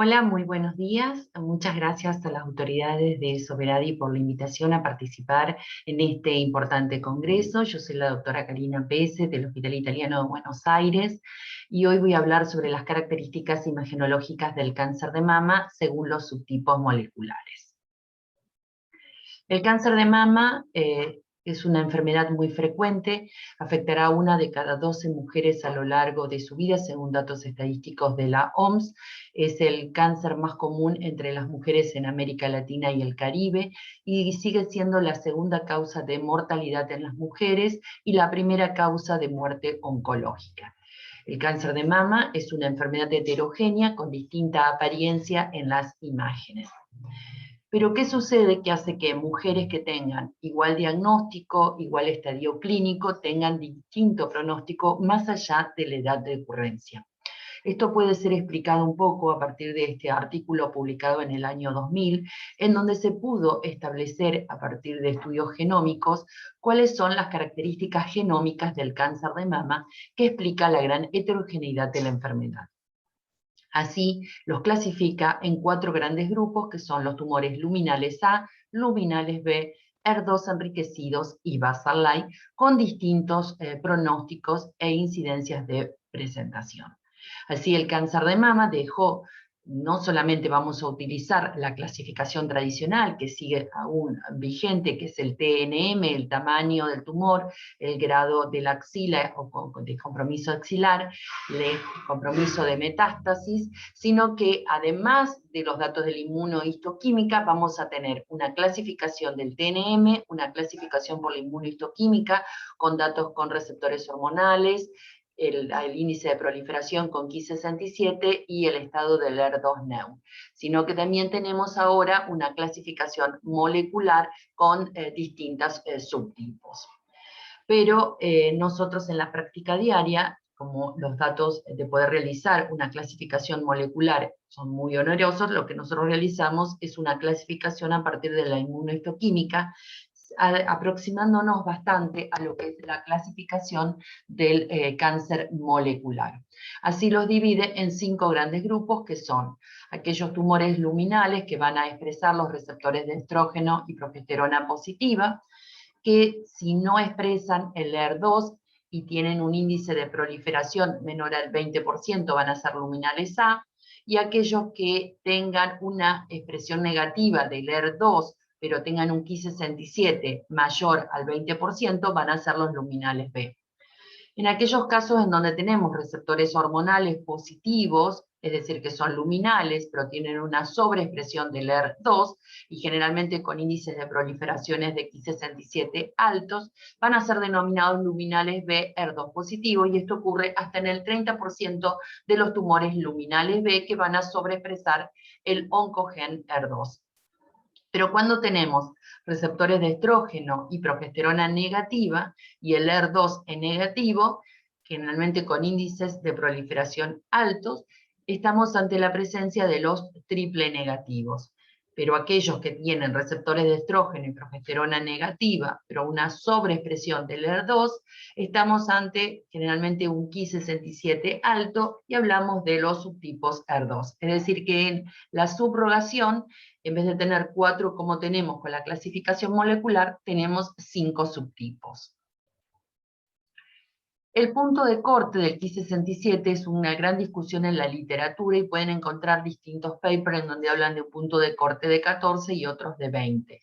Hola, muy buenos días. Muchas gracias a las autoridades de Soberadi por la invitación a participar en este importante congreso. Yo soy la doctora Karina Pese del Hospital Italiano de Buenos Aires y hoy voy a hablar sobre las características imagenológicas del cáncer de mama según los subtipos moleculares. El cáncer de mama es una enfermedad muy frecuente, afectará a 1 de cada 12 mujeres a lo largo de su vida, según datos estadísticos de la OMS. Es el cáncer más común entre las mujeres en América Latina y el Caribe y sigue siendo la segunda causa de mortalidad en las mujeres y la primera causa de muerte oncológica. El cáncer de mama es una enfermedad heterogénea con distinta apariencia en las imágenes. Pero ¿qué sucede? Que hace que mujeres que tengan igual diagnóstico, igual estadio clínico, tengan distinto pronóstico más allá de la edad de ocurrencia. Esto puede ser explicado un poco a partir de este artículo publicado en el año 2000, en donde se pudo establecer a partir de estudios genómicos cuáles son las características genómicas del cáncer de mama que explica la gran heterogeneidad de la enfermedad. Así, los clasifica en 4 grandes grupos, que son los tumores luminales A, luminales B, HER2 enriquecidos y basal light, con distintos pronósticos e incidencias de presentación. Así, el cáncer de mama dejó, no solamente vamos a utilizar la clasificación tradicional que sigue aún vigente, que es el TNM, el tamaño del tumor, el grado de la axila o de compromiso axilar, el compromiso de metástasis, sino que además de los datos de la inmunohistoquímica vamos a tener una clasificación del TNM, una clasificación por la inmunohistoquímica con datos con receptores hormonales, el índice de proliferación con Ki67 y el estado del HER2-Neu, sino que también tenemos ahora una clasificación molecular con distintos subtipos. Pero nosotros en la práctica diaria, como los datos de poder realizar una clasificación molecular son muy onerosos, lo que nosotros realizamos es una clasificación a partir de la inmunohistoquímica, aproximándonos bastante a lo que es la clasificación del cáncer molecular. Así los divide en 5 grandes grupos, que son aquellos tumores luminales que van a expresar los receptores de estrógeno y progesterona positiva, que si no expresan el HER2 y tienen un índice de proliferación menor al 20% van a ser luminales A, y aquellos que tengan una expresión negativa del HER2 pero tengan un Ki67 mayor al 20% van a ser los luminales B. En aquellos casos en donde tenemos receptores hormonales positivos, es decir, que son luminales, pero tienen una sobreexpresión del HER2 y generalmente con índices de proliferaciones de Ki67 altos, van a ser denominados luminales B HER2 positivo, y esto ocurre hasta en el 30% de los tumores luminales B que van a sobreexpresar el oncogen HER2. Pero cuando tenemos receptores de estrógeno y progesterona negativa y el HER2 en negativo, generalmente con índices de proliferación altos, estamos ante la presencia de los triple negativos. Pero aquellos que tienen receptores de estrógeno y progesterona negativa, pero una sobreexpresión del HER2, estamos ante generalmente un Ki67 alto y hablamos de los subtipos HER2. Es decir, que en la subrogación, en vez de tener 4 como tenemos con la clasificación molecular, tenemos 5 subtipos. El punto de corte del Ki67 es una gran discusión en la literatura y pueden encontrar distintos papers en donde hablan de un punto de corte de 14 y otros de 20.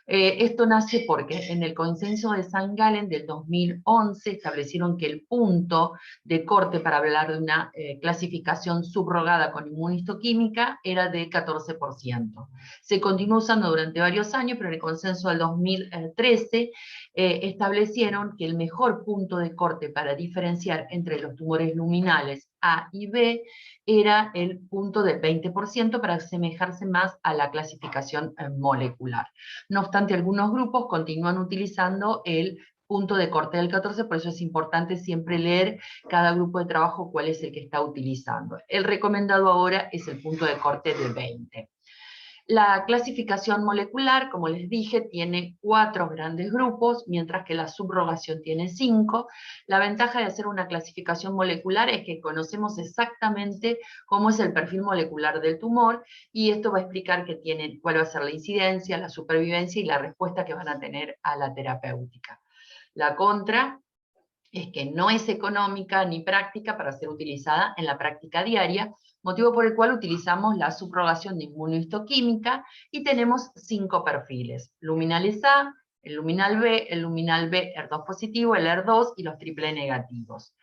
Esto nace porque en el consenso de St. Gallen del 2011 establecieron que el punto de corte para hablar de una clasificación subrogada con inmunohistoquímica era de 14%. Se continuó usando durante varios años, pero en el consenso del 2013 establecieron que el mejor punto de corte para diferenciar entre los tumores luminales A y B era el punto del 20% para asemejarse más a la clasificación molecular. No obstante, algunos grupos continúan utilizando el punto de corte del 14, por eso es importante siempre leer cada grupo de trabajo cuál es el que está utilizando. El recomendado ahora es el punto de corte de 20. La clasificación molecular, como les dije, tiene 4 grandes grupos, mientras que la subrogación tiene 5. La ventaja de hacer una clasificación molecular es que conocemos exactamente cómo es el perfil molecular del tumor, y esto va a explicar cuál va a ser la incidencia, la supervivencia y la respuesta que van a tener a la terapéutica. La contra es que no es económica ni práctica para ser utilizada en la práctica diaria, motivo por el cual utilizamos la subrogación de inmunohistoquímica y tenemos 5 perfiles: luminales A, el luminal B, el luminal B ER2 positivo, el ER2 y los triple negativos.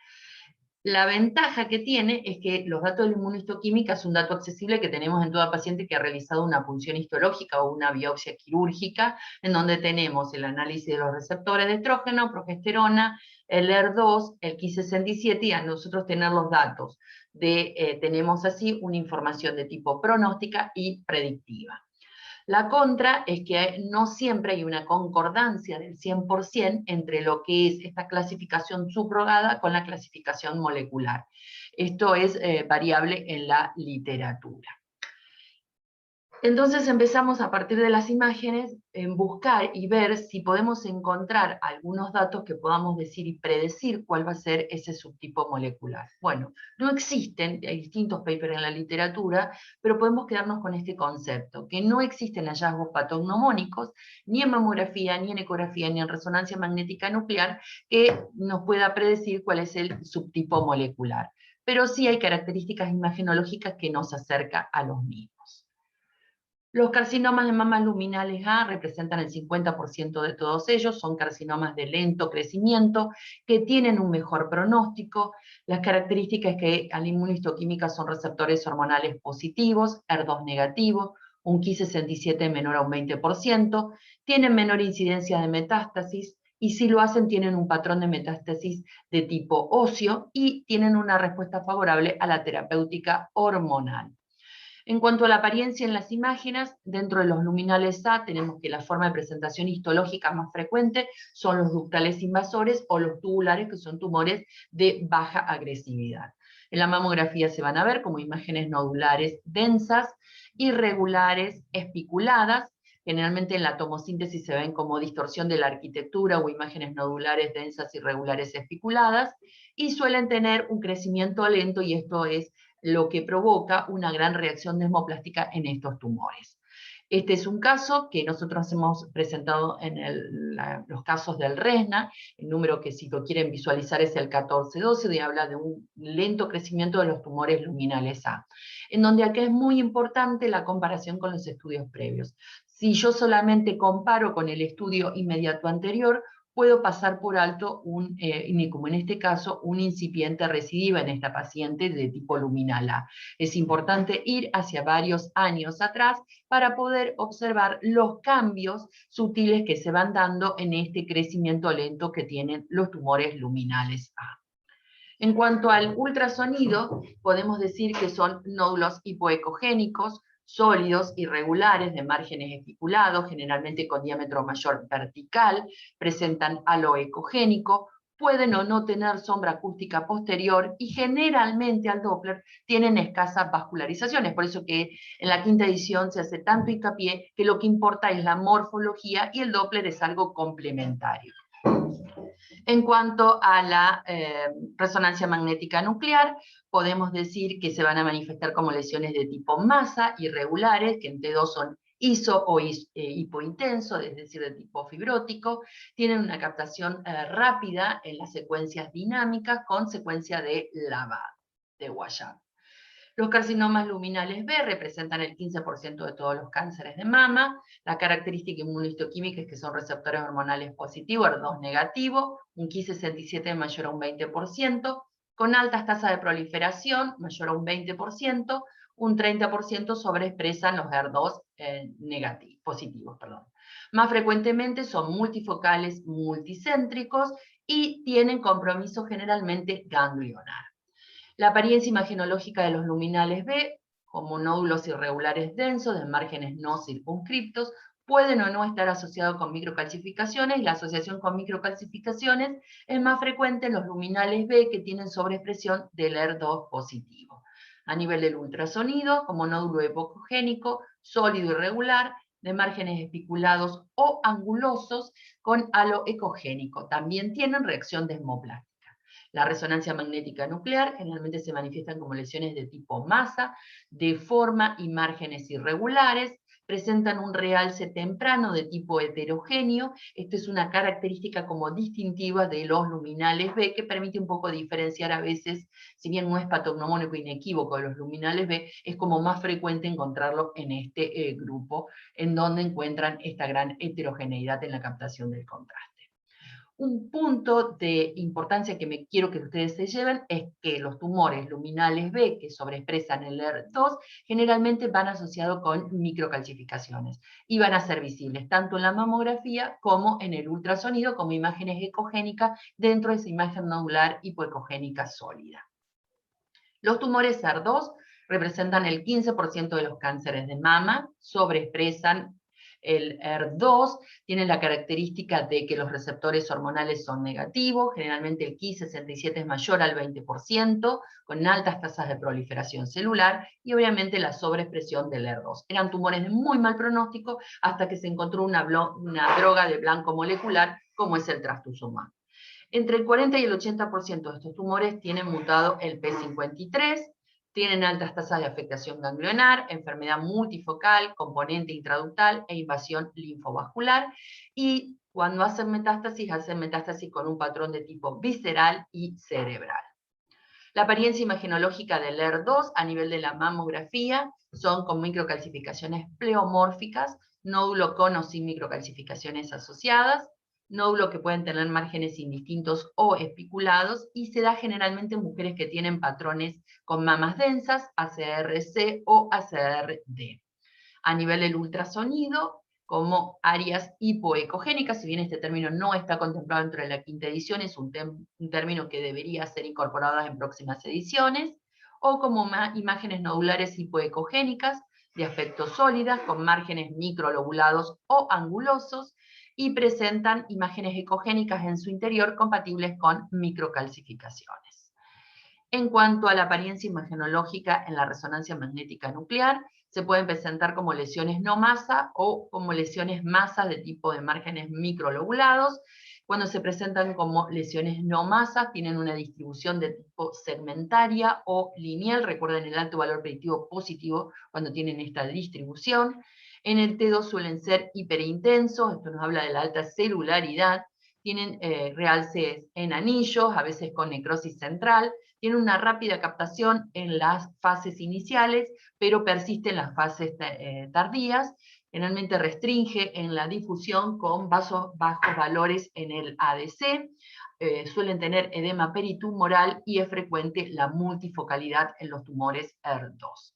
La ventaja que tiene es que los datos de la inmunohistoquímica es un dato accesible que tenemos en toda paciente que ha realizado una punción histológica o una biopsia quirúrgica, en donde tenemos el análisis de los receptores de estrógeno, progesterona, el ER2, el Ki67, y a nosotros tener los datos tenemos así una información de tipo pronóstica y predictiva. La contra es que no siempre hay una concordancia del 100% entre lo que es esta clasificación subrogada con la clasificación molecular. Esto es variable en la literatura. Entonces empezamos a partir de las imágenes en buscar y ver si podemos encontrar algunos datos que podamos decir y predecir cuál va a ser ese subtipo molecular. Bueno, no existen, hay distintos papers en la literatura, pero podemos quedarnos con este concepto, que no existen hallazgos patognomónicos, ni en mamografía, ni en ecografía, ni en resonancia magnética nuclear, que nos pueda predecir cuál es el subtipo molecular. Pero sí hay características imagenológicas que nos acercan a los mismos. Los carcinomas de mama luminales A representan el 50% de todos ellos, son carcinomas de lento crecimiento, que tienen un mejor pronóstico. Las características es que a la inmunohistoquímica son receptores hormonales positivos, ER2 negativo, un Ki67 menor a un 20%, tienen menor incidencia de metástasis, y si lo hacen tienen un patrón de metástasis de tipo óseo y tienen una respuesta favorable a la terapéutica hormonal. En cuanto a la apariencia en las imágenes, dentro de los luminales A tenemos que la forma de presentación histológica más frecuente son los ductales invasores o los tubulares, que son tumores de baja agresividad. En la mamografía se van a ver como imágenes nodulares densas, irregulares, espiculadas. Generalmente en la tomosíntesis se ven como distorsión de la arquitectura o imágenes nodulares densas, irregulares, espiculadas, y suelen tener un crecimiento lento, y esto es lo que provoca una gran reacción desmoplástica en estos tumores. Este es un caso que nosotros hemos presentado en los casos del RESNA. El número que, si lo quieren visualizar, es el 1412, y habla de un lento crecimiento de los tumores luminales A, en donde acá es muy importante la comparación con los estudios previos. Si yo solamente comparo con el estudio inmediato anterior, puedo pasar por alto, como en este caso, un incipiente recidiva en esta paciente de tipo luminal A. Es importante ir hacia varios años atrás para poder observar los cambios sutiles que se van dando en este crecimiento lento que tienen los tumores luminales A. En cuanto al ultrasonido, podemos decir que son nódulos hipoecogénicos, sólidos, irregulares, de márgenes espiculados, generalmente con diámetro mayor vertical, presentan halo ecogénico, pueden o no tener sombra acústica posterior, y generalmente al Doppler tienen escasas vascularizaciones. Por eso que en la quinta edición se hace tanto hincapié que lo que importa es la morfología, y el Doppler es algo complementario. En cuanto a la resonancia magnética nuclear, podemos decir que se van a manifestar como lesiones de tipo masa, irregulares, que en T2 son iso o hipointenso, es decir, de tipo fibrótico. Tienen una captación rápida en las secuencias dinámicas con secuencia de lavado, de washout. Los carcinomas luminales B representan el 15% de todos los cánceres de mama. La característica inmunohistoquímica es que son receptores hormonales positivos, ER2 negativo, un Ki67 mayor a un 20%, con altas tasas de proliferación, mayor a un 20%, un 30% sobreexpresan los ER2 positivos. Más frecuentemente son multifocales, multicéntricos, y tienen compromiso generalmente ganglionar. La apariencia imagenológica de los luminales B, como nódulos irregulares densos de márgenes no circunscriptos, pueden o no estar asociados con microcalcificaciones, y la asociación con microcalcificaciones es más frecuente en los luminales B que tienen sobreexpresión del ER2 positivo. A nivel del ultrasonido, como nódulo epocogénico, sólido irregular, de márgenes espiculados o angulosos con halo ecogénico. También tienen reacción desmoplástica. La resonancia magnética nuclear generalmente se manifiestan como lesiones de tipo masa, de forma y márgenes irregulares, presentan un realce temprano de tipo heterogéneo. Esto es una característica como distintiva de los luminales B, que permite un poco diferenciar a veces, si bien no es patognomónico inequívoco de los luminales B, es como más frecuente encontrarlo en este grupo, en donde encuentran esta gran heterogeneidad en la captación del contraste. Un punto de importancia que me quiero que ustedes se lleven es que los tumores luminales B que sobreexpresan el ER2 generalmente van asociados con microcalcificaciones y van a ser visibles tanto en la mamografía como en el ultrasonido como imágenes ecogénicas dentro de esa imagen nodular hipoecogénica sólida. Los tumores ER2 representan el 15% de los cánceres de mama, sobreexpresan el ER2, tienen la característica de que los receptores hormonales son negativos, generalmente el Ki67 es mayor al 20%, con altas tasas de proliferación celular, y obviamente la sobreexpresión del ER2. Eran tumores de muy mal pronóstico hasta que se encontró una droga de blanco molecular, como es el trastuzumab. Entre el 40 y el 80% de estos tumores tienen mutado el P53, tienen altas tasas de afectación ganglionar, enfermedad multifocal, componente intraductal e invasión linfovascular, y cuando hacen metástasis con un patrón de tipo visceral y cerebral. La apariencia imagenológica del ER2 a nivel de la mamografía son con microcalcificaciones pleomórficas, nódulo con o sin microcalcificaciones asociadas, nódulo que pueden tener márgenes indistintos o espiculados, y se da generalmente en mujeres que tienen patrones con mamas densas, ACR-C o ACR-D. A nivel del ultrasonido, como áreas hipoecogénicas, si bien este término no está contemplado dentro de la quinta edición, es un término que debería ser incorporado en próximas ediciones, o como imágenes nodulares hipoecogénicas, de aspecto sólidas, con márgenes microlobulados o angulosos, y presentan imágenes ecogénicas en su interior compatibles con microcalcificaciones. En cuanto a la apariencia imagenológica en la resonancia magnética nuclear, se pueden presentar como lesiones no masa o como lesiones masa de tipo de márgenes microlobulados. Cuando se presentan como lesiones no masa, tienen una distribución de tipo segmentaria o lineal. Recuerden el alto valor predictivo positivo cuando tienen esta distribución. En el T2 suelen ser hiperintensos, esto nos habla de la alta celularidad. Tienen realces en anillos, a veces con necrosis central. Tiene una rápida captación en las fases iniciales, pero persiste en las fases tardías. Generalmente restringe en la difusión con bajos valores en el ADC. Suelen tener edema peritumoral y es frecuente la multifocalidad en los tumores ER2.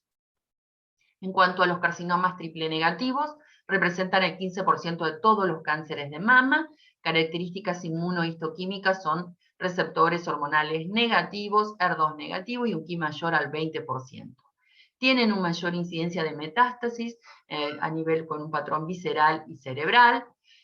En cuanto a los carcinomas triple negativos, representan el 15% de todos los cánceres de mama. Características inmunohistoquímicas son receptores hormonales negativos, ER2 negativo y un Ki mayor al 20%. Tienen una mayor incidencia de metástasis a nivel con un patrón visceral y cerebral,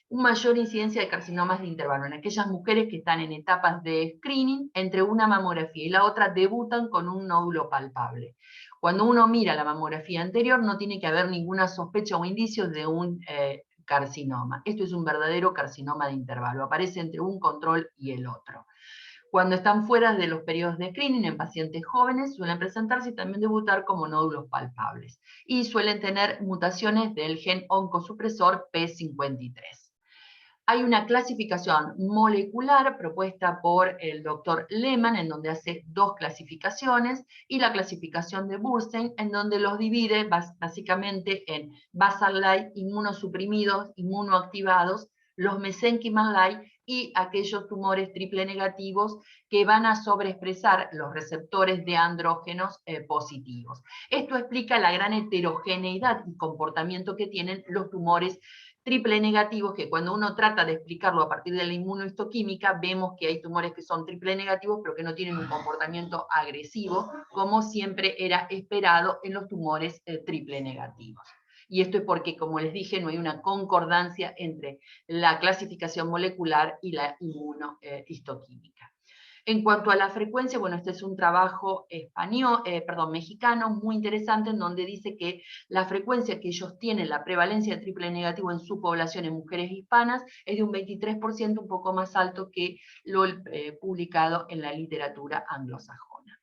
una mayor incidencia de carcinomas de intervalo. En aquellas mujeres que están en etapas de screening, entre una mamografía y la otra debutan con un nódulo palpable. Cuando uno mira la mamografía anterior, no tiene que haber ninguna sospecha o indicios de un carcinoma. Esto es un verdadero carcinoma de intervalo, aparece entre un control y el otro. Cuando están fuera de los periodos de screening en pacientes jóvenes, suelen presentarse y también debutar como nódulos palpables. Y suelen tener mutaciones del gen oncosupresor P53. Hay una clasificación molecular propuesta por el doctor Lehmann, en donde hace dos clasificaciones, y la clasificación de Burstein, en donde los divide básicamente en basal-like, inmunosuprimidos, inmunoactivados, los mesenquimal-like y aquellos tumores triple negativos que van a sobreexpresar los receptores de andrógenos positivos. Esto explica la gran heterogeneidad y comportamiento que tienen los tumores triple negativos, que cuando uno trata de explicarlo a partir de la inmunohistoquímica, vemos que hay tumores que son triple negativos, pero que no tienen un comportamiento agresivo, como siempre era esperado en los tumores triple negativos. Y esto es porque, como les dije, no hay una concordancia entre la clasificación molecular y la inmunohistoquímica. En cuanto a la frecuencia, bueno, este es un trabajo mexicano muy interesante, en donde dice que la frecuencia que ellos tienen, la prevalencia de triple negativo en su población en mujeres hispanas, es de un 23%, un poco más alto que lo publicado en la literatura anglosajona.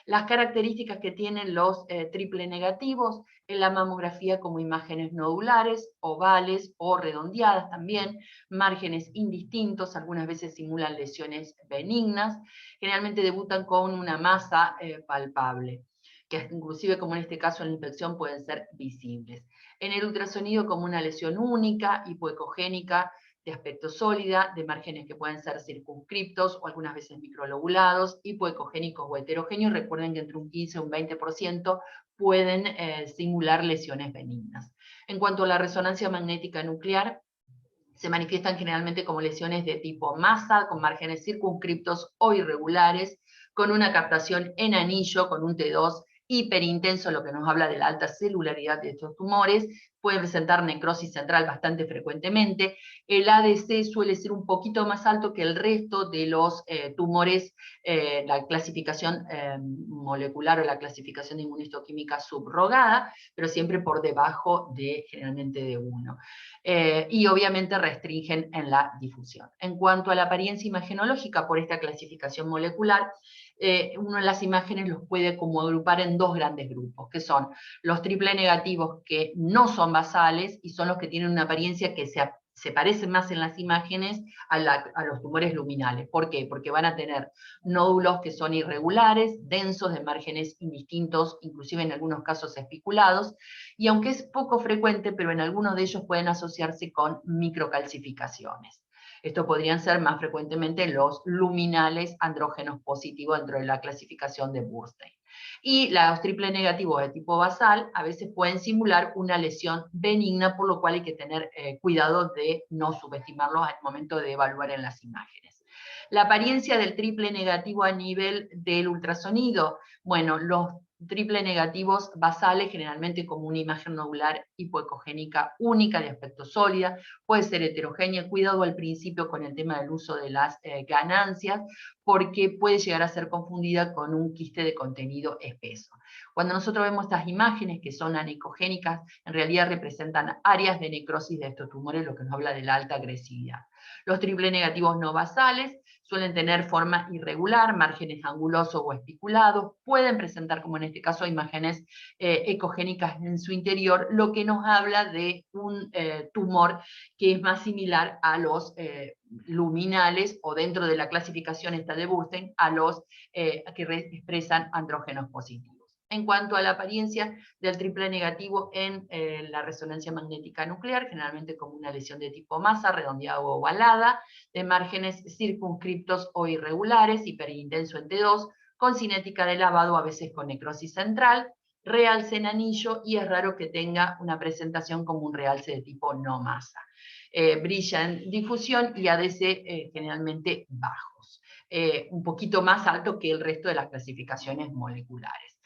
Las características que tienen los triple negativos en la mamografía, como imágenes nodulares, ovales o redondeadas también, márgenes indistintos, algunas veces simulan lesiones benignas, generalmente debutan con una masa palpable, que inclusive, como en este caso en la infección, pueden ser visibles. En el ultrasonido, como una lesión única, hipoecogénica, de aspecto sólida, de márgenes que pueden ser circunscriptos o algunas veces microlobulados, hipoecogénicos o heterogéneos. Recuerden que entre un 15 y un 20% pueden simular lesiones benignas. En cuanto a la resonancia magnética nuclear, se manifiestan generalmente como lesiones de tipo masa, con márgenes circunscriptos o irregulares, con una captación en anillo, con un T2 hiperintenso, lo que nos habla de la alta celularidad de estos tumores. Pueden presentar necrosis central bastante frecuentemente. El ADC suele ser un poquito más alto que el resto de los tumores, la clasificación molecular o la clasificación de inmunistoquímica subrogada, pero siempre por debajo de generalmente de 1. Y obviamente restringen en la difusión. En cuanto a la apariencia imagenológica por esta clasificación molecular, uno en las imágenes los puede como agrupar en dos grandes grupos, que son los triple negativos que no son basales y son los que tienen una apariencia que se parecen más en las imágenes a los tumores luminales. ¿Por qué? Porque van a tener nódulos que son irregulares, densos, de márgenes indistintos, inclusive en algunos casos espiculados, y aunque es poco frecuente, pero en algunos de ellos pueden asociarse con microcalcificaciones. Estos podrían ser más frecuentemente los luminales andrógenos positivos dentro de la clasificación de Bernstein. Y los triple negativos de tipo basal a veces pueden simular una lesión benigna, por lo cual hay que tener cuidado de no subestimarlos al momento de evaluar en las imágenes. La apariencia del triple negativo a nivel del ultrasonido, bueno, los triple negativos basales, generalmente como una imagen nodular hipoecogénica única de aspecto sólida, puede ser heterogénea. Cuidado al principio con el tema del uso de las ganancias, porque puede llegar a ser confundida con un quiste de contenido espeso. Cuando nosotros vemos estas imágenes que son anicogénicas, en realidad representan áreas de necrosis de estos tumores, lo que nos habla de la alta agresividad. Los triple negativos no basales suelen tener forma irregular, márgenes angulosos o espiculados, pueden presentar, como en este caso, imágenes ecogénicas en su interior, lo que nos habla de un tumor que es más similar a los luminales, o dentro de la clasificación esta de Bernstein, a los que expresan andrógenos positivos. En cuanto a la apariencia del triple negativo en la resonancia magnética nuclear, generalmente como una lesión de tipo masa, redondeada o ovalada, de márgenes circunscriptos o irregulares, hiperintenso en T2, con cinética de lavado, a veces con necrosis central, realce en anillo, y es raro que tenga una presentación como un realce de tipo no masa. Brilla en difusión y ADC generalmente bajos, un poquito más alto que el resto de las clasificaciones moleculares.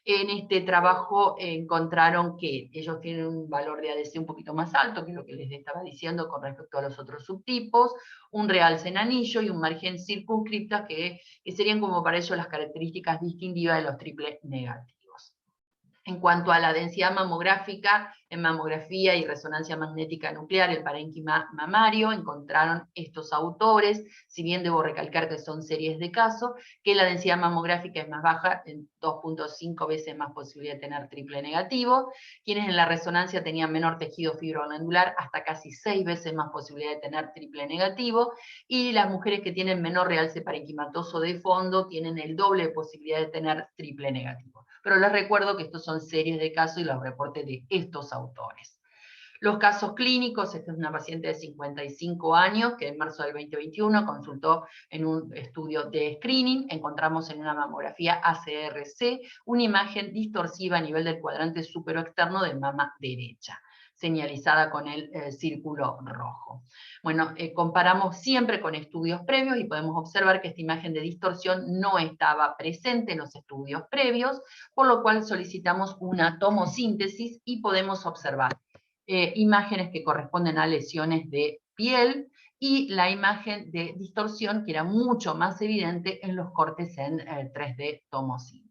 En este trabajo encontraron que ellos tienen un valor de ADC un poquito más alto, que es lo que les estaba diciendo con respecto a los otros subtipos, un realce en anillo y un margen circunscripta que serían como para ellos las características distintivas de los triple negativos. En cuanto a la densidad mamográfica, en mamografía y resonancia magnética nuclear, el parénquima mamario, encontraron estos autores, si bien debo recalcar que son series de casos, que la densidad mamográfica es más baja, en 2.5 veces más posibilidad de tener triple negativo, quienes en la resonancia tenían menor tejido fibroglandular, hasta casi 6 veces más posibilidad de tener triple negativo, y las mujeres que tienen menor realce parenquimatoso de fondo tienen el doble de posibilidad de tener triple negativo. Pero les recuerdo que estos son series de casos y los reportes de estos autores. Los casos clínicos: esta es una paciente de 55 años que en marzo del 2021 consultó en un estudio de screening. Encontramos en una mamografía ACRC una imagen distorsiva a nivel del cuadrante superoexterno de mama derecha, señalizada con el círculo rojo. Bueno, comparamos siempre con estudios previos y podemos observar que esta imagen de distorsión no estaba presente en los estudios previos, por lo cual solicitamos una tomosíntesis y podemos observar imágenes que corresponden a lesiones de piel, y la imagen de distorsión, que era mucho más evidente en los cortes en 3D tomosíntesis.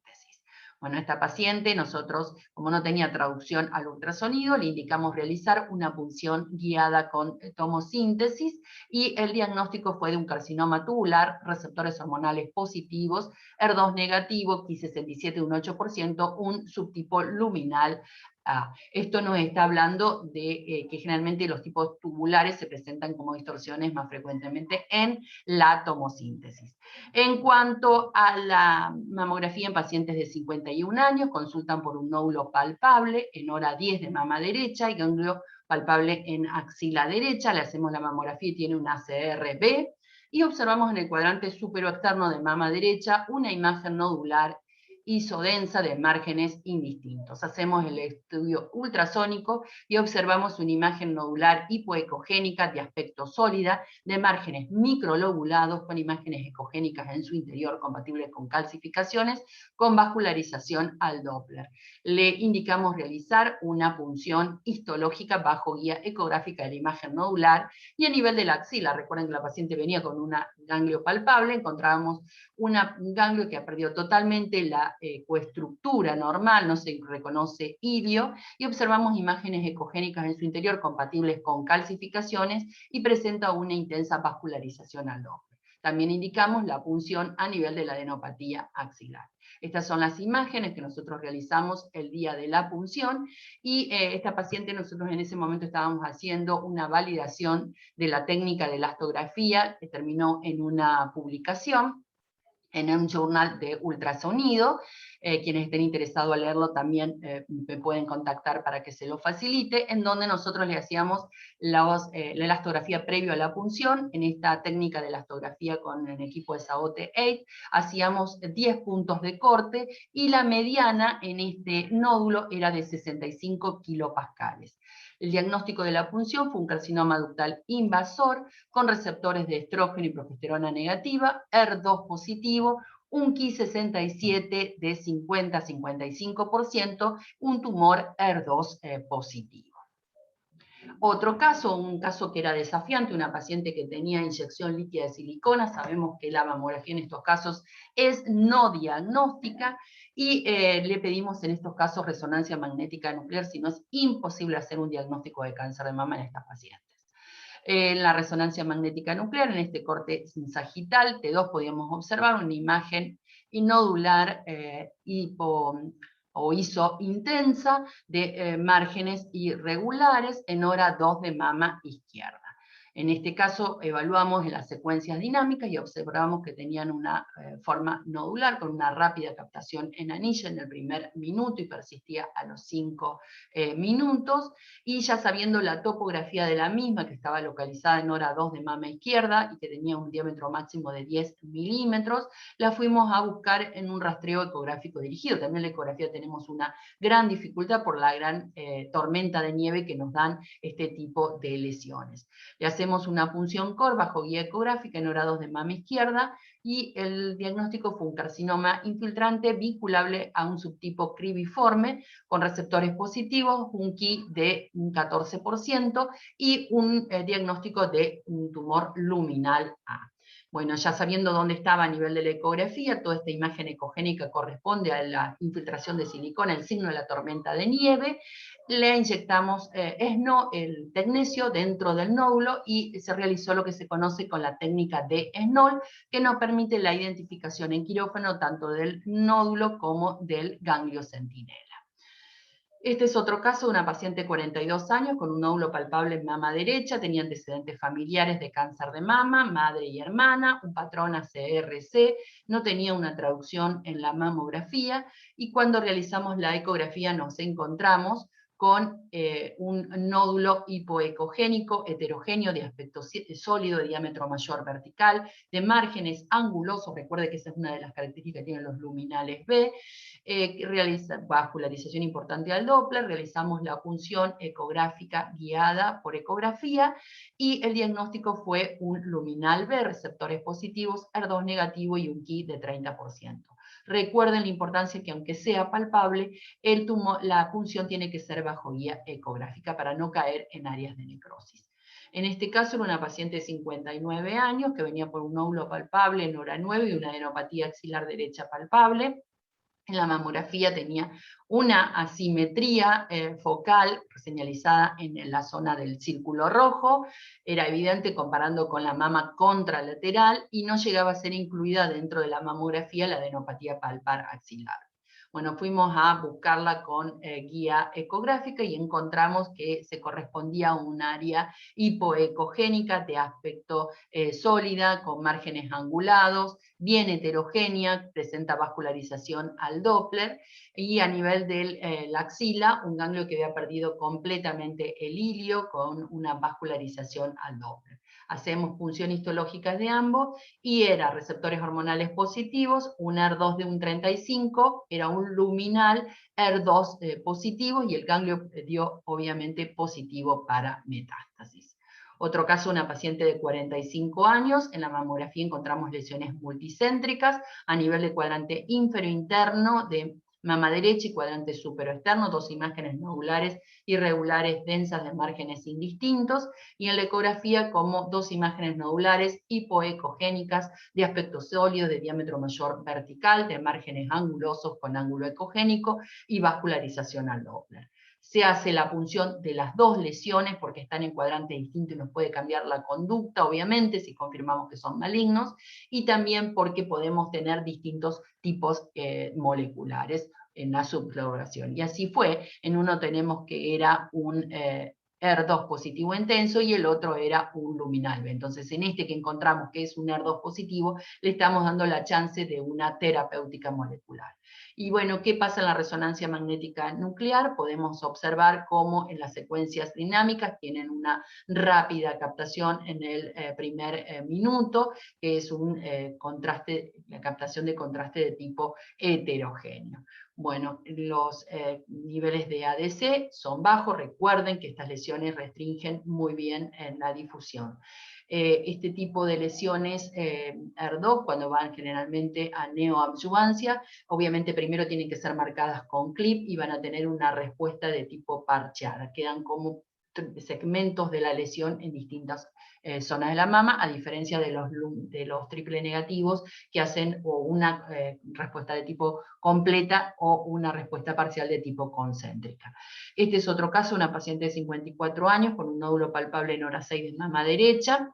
Bueno, esta paciente, nosotros, como no tenía traducción al ultrasonido, le indicamos realizar una punción guiada con tomosíntesis, y el diagnóstico fue de un carcinoma tubular, receptores hormonales positivos, ER2 negativo, Ki67 un 8%, un subtipo luminal A. Esto nos está hablando de que generalmente los tipos tubulares se presentan como distorsiones más frecuentemente en la tomosíntesis. En cuanto a la mamografía en pacientes de 51 años, consultan por un nódulo palpable en hora 10 de mama derecha y ganglio palpable en axila derecha. Le hacemos la mamografía y tiene un ACR-B, y observamos en el cuadrante superoexterno de mama derecha una imagen nodular isodensa de márgenes indistintos. Hacemos el estudio ultrasónico y observamos una imagen nodular hipoecogénica de aspecto sólida, de márgenes microlobulados con imágenes ecogénicas en su interior compatibles con calcificaciones, con vascularización al Doppler. Le indicamos realizar una punción histológica bajo guía ecográfica de la imagen nodular, y a nivel de la axila, recuerden que la paciente venía con un ganglio palpable, encontrábamos un ganglio que ha perdido totalmente la coestructura normal, no se reconoce ilio, y observamos imágenes ecogénicas en su interior compatibles con calcificaciones, y presenta una intensa vascularización al Doppler. También indicamos la punción a nivel de la adenopatía axilar. Estas son las imágenes que nosotros realizamos el día de la punción, y esta paciente, nosotros en ese momento estábamos haciendo una validación de la técnica de elastografía, que terminó en una publicación en un journal de ultrasonido. Quienes estén interesados a leerlo también me pueden contactar para que se lo facilite, en donde nosotros le hacíamos la elastografía previo a la punción. En esta técnica de elastografía con el equipo de Saote 8 hacíamos 10 puntos de corte, y la mediana en este nódulo era de 65 kilopascales. El diagnóstico de la punción fue un carcinoma ductal invasor con receptores de estrógeno y progesterona negativa, ER2 positivo, un Ki67 de 50-55%, un tumor ER2 positivo. Otro caso, un caso que era desafiante, una paciente que tenía inyección líquida de silicona. Sabemos que la mamografía en estos casos es no diagnóstica, y le pedimos en estos casos resonancia magnética nuclear, si no es imposible hacer un diagnóstico de cáncer de mama en estas pacientes. En la resonancia magnética nuclear, en este corte sagital T2, podíamos observar una imagen nodular o ISO intensa de márgenes irregulares en hora 2 de mama izquierda. En este caso evaluamos las secuencias dinámicas y observamos que tenían una forma nodular con una rápida captación en anilla en el primer minuto, y persistía a los 5 minutos, y ya sabiendo la topografía de la misma, que estaba localizada en hora 2 de mama izquierda y que tenía un diámetro máximo de 10 milímetros, la fuimos a buscar en un rastreo ecográfico dirigido. También en la ecografía tenemos una gran dificultad por la gran tormenta de nieve que nos dan este tipo de lesiones. Le hacemos una punción core bajo guía ecográfica en hora 2 de mama izquierda, y el diagnóstico fue un carcinoma infiltrante vinculable a un subtipo cribiforme con receptores positivos, un Ki de un 14%, y un diagnóstico de un tumor luminal A. Bueno, ya sabiendo dónde estaba a nivel de la ecografía, toda esta imagen ecogénica corresponde a la infiltración de silicona, el signo de la tormenta de nieve. Le inyectamos el tecnecio dentro del nódulo, y se realizó lo que se conoce con la técnica de Snoll, que nos permite la identificación en quirófano tanto del nódulo como del ganglio centinela. Este es otro caso de una paciente de 42 años con un nódulo palpable en mama derecha, tenía antecedentes familiares de cáncer de mama, madre y hermana, un patrón ACRC, no tenía una traducción en la mamografía, y cuando realizamos la ecografía nos encontramos con un nódulo hipoecogénico heterogéneo de aspecto sólido, de diámetro mayor vertical, de márgenes angulosos. Recuerde que esa es una de las características que tienen los luminales B. Realiza vascularización importante al Doppler, realizamos la punción ecográfica guiada por ecografía, y el diagnóstico fue un luminal B, receptores positivos, ER2 negativo y un Ki de 30%. Recuerden la importancia que, aunque sea palpable, la punción tiene que ser bajo guía ecográfica para no caer en áreas de necrosis. En este caso era una paciente de 59 años que venía por un nódulo palpable en hora 9 y una adenopatía axilar derecha palpable. En la mamografía tenía una asimetría focal señalizada en la zona del círculo rojo, era evidente comparando con la mama contralateral y no llegaba a ser incluida dentro de la mamografía la adenopatía palpar axilar. Bueno, fuimos a buscarla con guía ecográfica y encontramos que se correspondía a un área hipoecogénica de aspecto sólida, con márgenes angulados, bien heterogénea, presenta vascularización al Doppler, y a nivel de la axila, un ganglio que había perdido completamente el hilio con una vascularización al Doppler. Hacemos función histológica de ambos y era receptores hormonales positivos, un ER2 de un 35, era un luminal ER2 positivo y el ganglio dio obviamente positivo para metástasis. Otro caso, una paciente de 45 años, en la mamografía encontramos lesiones multicéntricas a nivel de cuadrante infero-interno de mama derecha y cuadrante superoexterno, dos imágenes nodulares irregulares densas de márgenes indistintos, y en la ecografía como dos imágenes nodulares hipoecogénicas de aspecto sólido, de diámetro mayor vertical, de márgenes angulosos con ángulo ecogénico y vascularización al Doppler. Se hace la punción de las dos lesiones porque están en cuadrante distinto y nos puede cambiar la conducta, obviamente, si confirmamos que son malignos, y también porque podemos tener distintos tipos moleculares en la subfloración. Y así fue, en uno tenemos que era un ER2 positivo intenso y el otro era un luminal. Entonces, en este que encontramos que es un ER2 positivo, le estamos dando la chance de una terapéutica molecular. Y bueno, ¿qué pasa en la resonancia magnética nuclear? Podemos observar cómo en las secuencias dinámicas tienen una rápida captación en el primer minuto, que es un contraste, la captación de contraste de tipo heterogéneo. Bueno, los niveles de ADC son bajos, recuerden que estas lesiones restringen muy bien en la difusión. Este tipo de lesiones ER2, cuando van generalmente a neoadyuvancia, obviamente primero tienen que ser marcadas con clip y van a tener una respuesta de tipo parcheada, quedan como segmentos de la lesión en distintas zonas de la mama, a diferencia de los triple negativos que hacen o una respuesta de tipo completa o una respuesta parcial de tipo concéntrica. Este es otro caso, una paciente de 54 años con un nódulo palpable en hora 6 de mama derecha.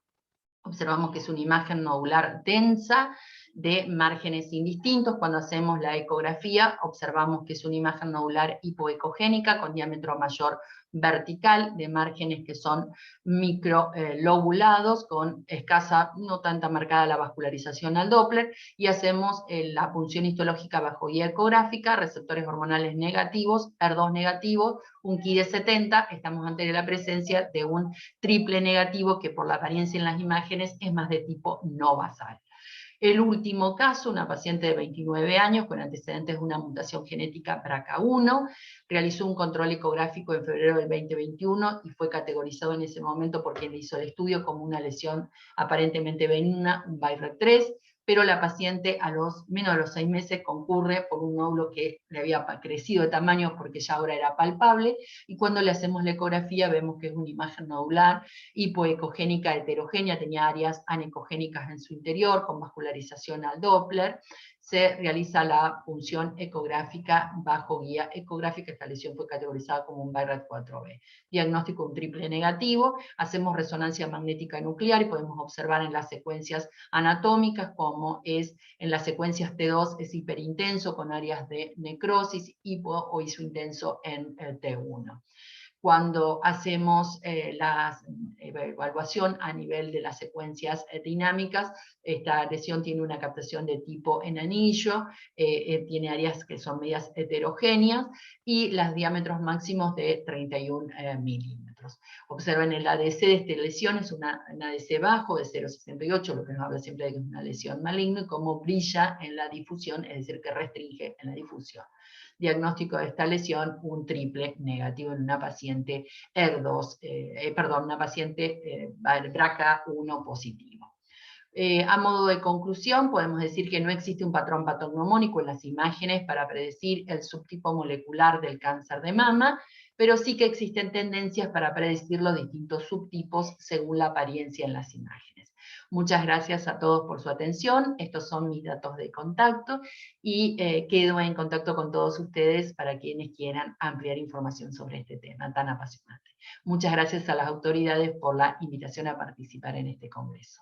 Observamos que es una imagen nodular densa de márgenes indistintos. Cuando hacemos la ecografía, observamos que es una imagen nodular hipoecogénica con diámetro mayor vertical, de márgenes que son microlobulados, con escasa, no tanta marcada la vascularización al Doppler, y hacemos la punción histológica bajo guía ecográfica, receptores hormonales negativos, ER2 negativos, un Ki de 70, estamos ante la presencia de un triple negativo que por la apariencia en las imágenes es más de tipo no basal. El último caso, una paciente de 29 años con antecedentes de una mutación genética BRCA1, realizó un control ecográfico en febrero del 2021 y fue categorizado en ese momento por quien le hizo el estudio como una lesión aparentemente benigna, un BIRAC3, pero la paciente a menos de los 6 meses concurre por un nódulo que le había crecido de tamaño porque ya ahora era palpable, y cuando le hacemos la ecografía vemos que es una imagen nodular hipoecogénica heterogénea, tenía áreas anecogénicas en su interior, con vascularización al Doppler. Se realiza la punción ecográfica bajo guía ecográfica. Esta lesión fue categorizada como un BIRAT4B. Diagnóstico un triple negativo. Hacemos resonancia magnética nuclear y podemos observar en las secuencias anatómicas como es en las secuencias T2 es hiperintenso con áreas de necrosis, hipo o isointenso en T1. Cuando hacemos la evaluación a nivel de las secuencias dinámicas, esta lesión tiene una captación de tipo en anillo, tiene áreas que son medias heterogéneas y los diámetros máximos de 31 milímetros. Observen el ADC de esta lesión, es un ADC bajo de 0,68, lo que nos habla siempre de que es una lesión maligna, y cómo brilla en la difusión, es decir, que restringe en la difusión. Diagnóstico de esta lesión, un triple negativo en una paciente ER2, una paciente BRCA1 positivo. A modo de conclusión, podemos decir que no existe un patrón patognomónico en las imágenes para predecir el subtipo molecular del cáncer de mama, pero sí que existen tendencias para predecir los distintos subtipos según la apariencia en las imágenes. Muchas gracias a todos por su atención. Estos son mis datos de contacto y quedo en contacto con todos ustedes para quienes quieran ampliar información sobre este tema tan apasionante. Muchas gracias a las autoridades por la invitación a participar en este congreso.